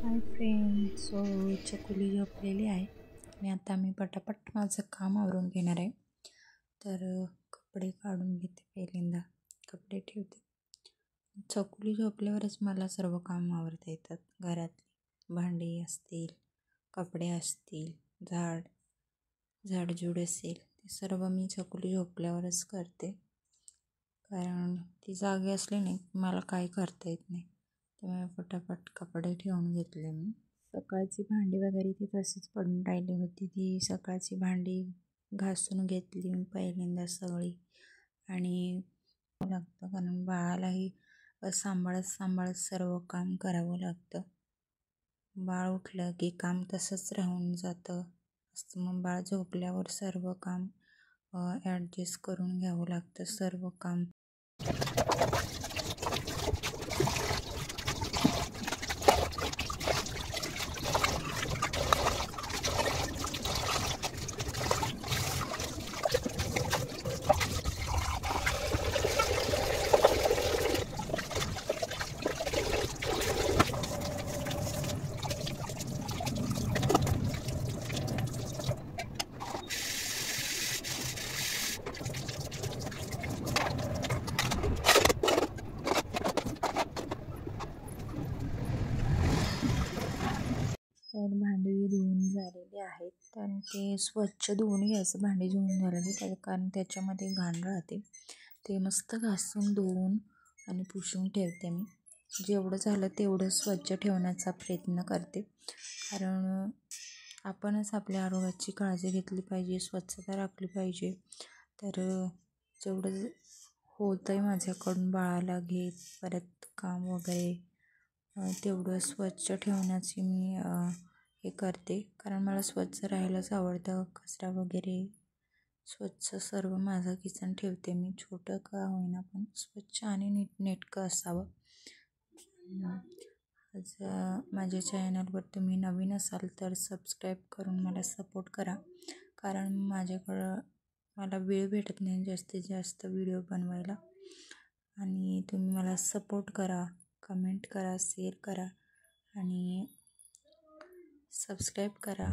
Hi friend. चकुली झोपलेली आहे आणि आता मी पटापट माझं काम आवरून घेणार आहे. कपडे काढून घेते. पहिल्यांदा कपडे ठेवते. चकुली झोपल्यावरच मला सर्व काम आवरता येतात. घरातली भांडी असतील, कपडे असतील, झाडझूड असेल, ते सर्व मी चकुली झोपल्यावरच करते. कारण ती जागी असली नाही मला काही करता येत नाही. त्यामुळे पटापट कपडे ठेवून घेतले मी. सकाळची भांडी वगैरे ती तशीच पडून राहिली होती. ती सकाळची भांडी घासून घेतली मी पहिल्यांदा सगळी. आणि लागतं कारण बाळालाही सांभाळत सर्व काम करावं लागतं. बाळ उठलं की काम तसंच राहून जातं. मग बाळ झोपल्यावर सर्व काम ॲडजस्ट करून घ्यावं लागतं सर्व काम. भांडी धुवून झालेली आहेत. तर ते स्वच्छ धुवून घ्यायचं. भांडी धुवून झालेली कारण त्याच्यामध्ये घाण राहते. ते मस्त घासून धुवून आणि पुसून ठेवते मी. जेवढं झालं तेवढं स्वच्छ ठेवण्याचा प्रयत्न करते. कारण आपणच आपल्या आरोग्याची काळजी घेतली पाहिजे, स्वच्छता राखली पाहिजे. तर जेवढं होतं आहे माझ्याकडून बाळाला घेत परत काम वगैरे तेवढं स्वच्छ ठेवण्याची मी हे करते. कारण मला स्वच्छ राहायलाच आवडतं. कचरा वगैरे स्वच्छ सर्व माझं किचन ठेवते मी. छोटं का होईना पण स्वच्छ आणि नीटनेटकं असावं. आज माझ्या चॅनलवर तुम्ही नवीन असाल तर सबस्क्राईब करून मला सपोर्ट करा. कारण मला वेळ भेटत नाही जास्तीत जास्त व्हिडिओ बनवायला. आणि तुम्ही मला सपोर्ट करा, कमेंट करा, शेअर करा आणि सबस्क्राईब करा.